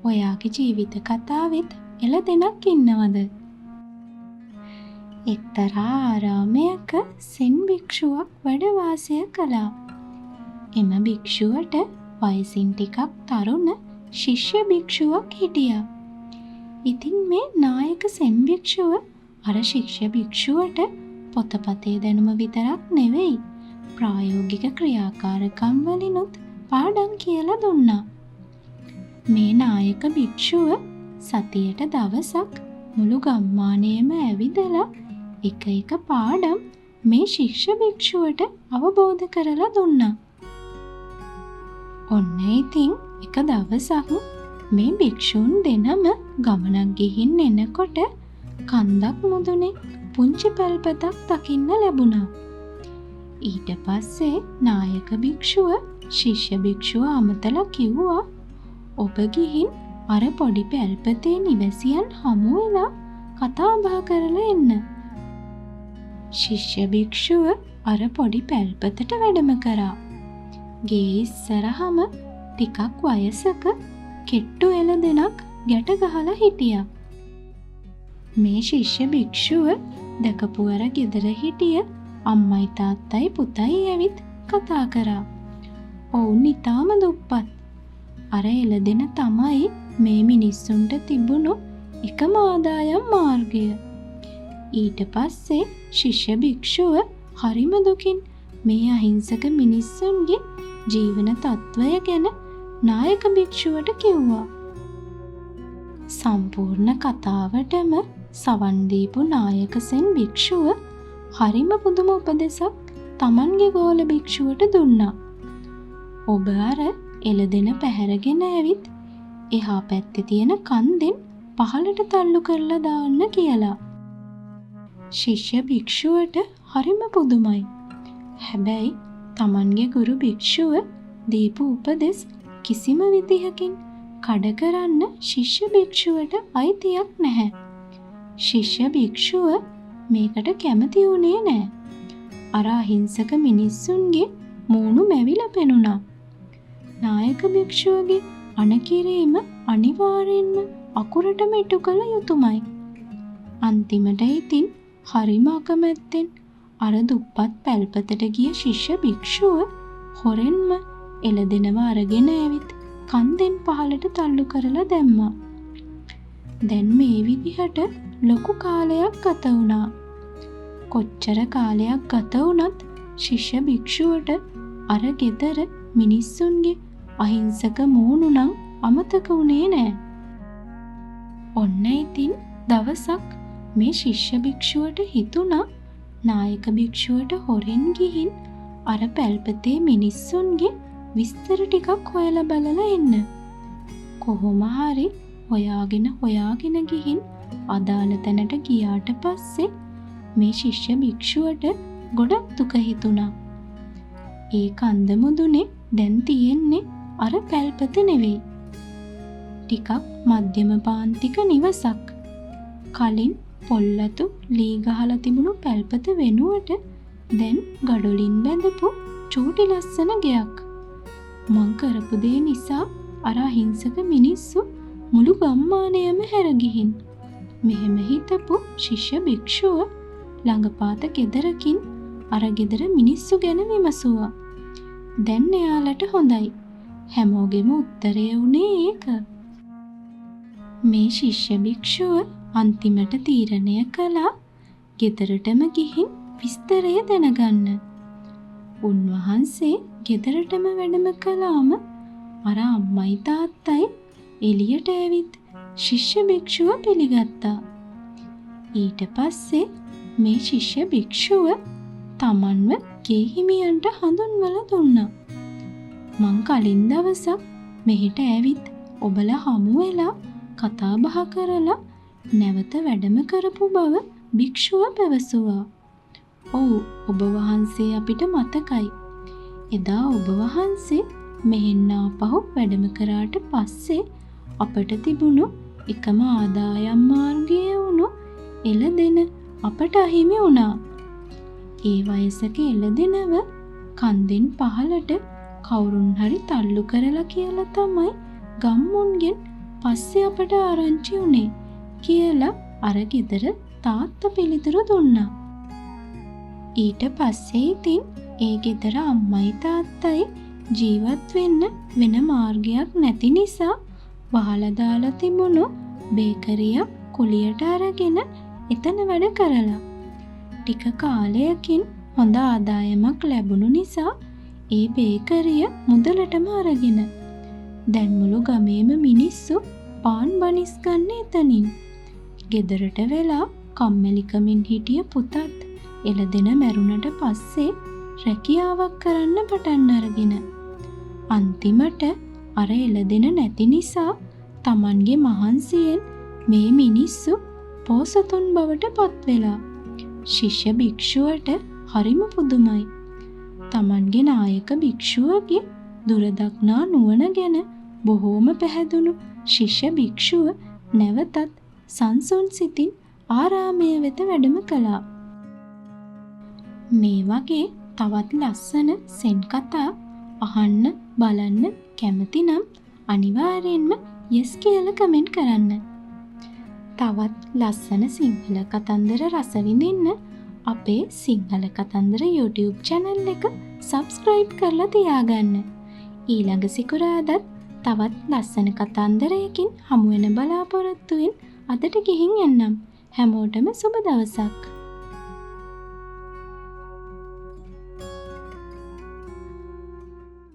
ඔයාගේ ජීවිත කතාවෙත් එළදෙනක් ඉන්නවද? එක්තරා ආරාමයක සෙන් භික්ෂුවක් වැඩ වාසය කළා. එම භික්ෂුවට වයසින් ටිකක් තරුණ ශිෂ්‍ය භික්ෂුවක් හිටියා. ඉතින් මේ නායක සෙන් භික්ෂුව අර ශිෂ්‍ය භික්ෂුවට පොතපතේ දැනුම විතරක් නෙවෙයි ප්‍රායෝගික ක්‍රියාකාරකම් වලිනුත් පාඩම් කියලා දුන්නා. මේ නායක භික්ෂුව සතියට දවසක් මුළු ගම්මානයේම ඇවිදලා එක පාඩම් මේ ශිෂ්‍ය භික්ෂුවට අවබෝධ කරලා දුන්නා. ඔන්න ඉතින් එක දවසක් මේ භික්ෂුන් දෙනම ගමනක් ගිහින් එනකොට කන්දක් මුදුනේ පුංචි පැල්පතක් දකින්න ලැබුණා. ඊට පස්සේ නායක භික්ෂුව ශිෂ්‍ය භික්ෂුව අමතලා කිව්වා, ඔබ ගිහින් අර පොඩි පැල්පතේ නිවැසියන් හමු වෙලා කතා බහ කරලා එන්න. ශිෂ්‍ය භික්ෂුව අර පොඩි පැල්පතට වැඩම කරා. ගේ ඉස්සරහම ටිකක් වයසක කෙට්ටු එළදෙනක් ගැට ගහලා හිටියා. මේ ශිෂ්‍ය භික්ෂුව දැකපු අර ගෙදර හිටිය අම්මයි තාත්තයි පුතයි ඇවිත් කතා කරා. ඔවුන් ඊටාම දුප්පත්. අර එළදෙන තමයි මේ මිනිස්සුන්ට තිබුණු එකම ආදායම් මාර්ගය. ඊට පස්සේ ශිෂ්‍ය භික්ෂුව හරිම දුකින් මේ අහිංසක මිනිස්සුන්ගේ ජීවන තත්වය ගැන නායක භික්ෂුවට කිව්වා. සම්පූර්ණ කතාවටම සවන් දීපු නායක සෙන් භික්ෂුව හරිම පුදුම උපදෙසක් Tamanගේ ගෝල භික්ෂුවට දුන්නා. ඔබ අර එළදෙන පැහැරගෙන ඇවිත් එහා පැත්තේ තියෙන කන්දෙන් පහළට තල්ලු කරලා දාන්න කියලා. ශිෂ්‍ය භික්ෂුවට හරිම පුදුමයි. හැබැයි Tamanගේ ගුරු භික්ෂුව දීපු උපදෙස් කිසිම විදිහකින් කඩ කරන්න ශිෂ්‍ය භික්ෂුවට අයිතියක් නැහැ. ශිෂ්‍ය භික්ෂුව මේකට කැමති වුණේ නැහැ. අර අහිංසක මිනිස්සුන්ගේ මූණු මැවිලා පෙනුණා. නායක භික්ෂුවගේ අණකිරීම අනිවාර්යෙන්ම අකුරටම ඉටු කළ යුතුමයි. අන්තිමට ඉතින් හරිම අකමැත්තෙන් අර දුප්පත් පැල්පතට ගිය ශිෂ්‍ය භික්ෂුව හොරෙන්ම එළදෙනව අරගෙන ඇවිත් කන්දෙන් පහළට තල්ලු කරලා දැම්මා. දැන් මේ විදිහට ලොකු කාලයක් ගත වුණා. කොච්චර කාලයක් ගත වුණත් ශිෂ්‍ය භික්ෂුවට අර ගෙදර මිනිස්සුන්ගේ අහිංසක මූණු නම් අමතක වුණේ නෑ. ඔන්න ඉතින් දවසක් මේ ශිෂ්‍ය භික්ෂුවට හිතුණා නායක භික්ෂුවට හොරෙන් ගිහින් අර පැල්පතේ මිනිස්සුන්ගේ විස්තර ටිකක් හොයලා බලලා එන්න. කොහොම හරි හොයාගෙන ගිහින් අදාළ තැනට ගියාට පස්සේ මේ ශිෂ්‍ය භික්ෂුවට ගොඩක් දුක හිතුණා. ඒ කන්ද මුදුනේ දැන් තියෙන්නේ අර පැල්පත නෙවෙයි. ටිකක් මධ්‍යම පාන්තික නිවසක්. කලින් පොල්ලතු ලී ගහලා තිබුණු පැල්පත වෙනුවට දැන් ගඩොලින් බැඳපු චූටි ලස්සන ගෙයක්. මං කරපු දේ නිසා අර අහිංසක මිනිස්සු මුළු ගම්මානයම හැර ගිහින් මෙහෙම හිතපු ශිෂ්‍ය භික්ෂුව ළඟපාත ගෙදරකින් අර ගෙදර මිනිස්සු ගැන විමසුවා. දැන් එයාලට හොඳයි. හැමෝගෙම උත්තරය වුණේ ඒක. මේ ශිෂ්‍ය භික්ෂුව අන්තිමට තීරණය කළා ගෙදරටම ගිහින් විස්තරය දැනගන්න. උන්වහන්සේ ගෙදරටම වැඩම කළාම අර අම්මයි තාත්තයි එළියට ඇවිත් ශිෂ්‍ය භික්ෂුව පිළිගත්තා. ඊට පස්සේ මේ ශිෂ්‍ය භික්ෂුව තමන්ව ගේ හිමියන්ට හඳුන්වලා දුන්නා. මං කලින් දවසක් මෙහෙට ඇවිත් ඔබලා හමු වෙලා කතා බහ කරලා නැවත වැඩම කරපු බව භික්ෂුව පැවසුවා. ඔව්, ඔබ වහන්සේ අපිට මතකයි. එදා ඔබ වහන්සේ මෙහෙන් ආපහු වැඩම කරාට පස්සේ අපට තිබුණු එකම ආදායම් මාර්ගය වුණු එළදෙන අපට අහිමි වුණා. ඒ වයසක එළදෙනව කන්දෙන් පහළට කවුරුන් හරි තල්ලු කරලා කියලා තමයි ගම්මුන්ගෙන් පස්සේ අපට ආරංචි වුණේ කියලා අර ගෙදර තාත්තා පිළිතුරු දුන්නා. ඊට පස්සේ ඉතින් ඒ ගෙදර අම්මයි තාත්තයි ජීවත් වෙන්න වෙන මාර්ගයක් නැති නිසා වහලා දාලා තිබුණු බේකරියක් කුලියට අරගෙන එතන වැඩ කරලා ටික කාලයකින් හොඳ ආදායමක් ලැබුණු නිසා ඒ බේකරිය මුදලටම අරගෙන දැන් මුළු ගමේම මිනිස්සු පාන් බනිස් ගන්න එතනින්. ගෙදරට වෙලා කම්මැලිකමින් හිටිය පුතත් එළදෙන මැරුණට පස්සේ රැකියාවක් කරන්න පටන් අරගෙන අන්තිමට අර එළදෙන නැති නිසා Tamanගේ මහන්සියෙන් මේ මිනිස්සු පෝසතුන් බවට පත් වෙලා. ශිෂ්‍ය භික්ෂුවට හරිම පුදුමයි. Tamanගේ නායක භික්ෂුවගේ දුරදක්නා නුවණ ගැන බොහෝම පැහැදුණු ශිෂ්‍ය භික්ෂුව නැවතත් සංසුන් සිතින් ආරාමය වෙත වැඩම කළා. මේ වගේ තවත් ලස්සන සෙන් කතා අහන්න බලන්න කැමති නම් අනිවාර්යෙන්ම yes කියලා කමෙන්ට් කරන්න. තවත් ලස්සන සිංහල කතන්දර රස විඳින්න අපේ සිංහල කතන්දර YouTube channel එක subscribe කරලා තියාගන්න. ඊළඟ සිකුරාදත් තවත් ලස්සන කතන්දරයකින් හමු වෙන බලාපොරොත්තුවෙන් අදට ගිහින් එන්නම්. හැමෝටම සුබ දවසක්.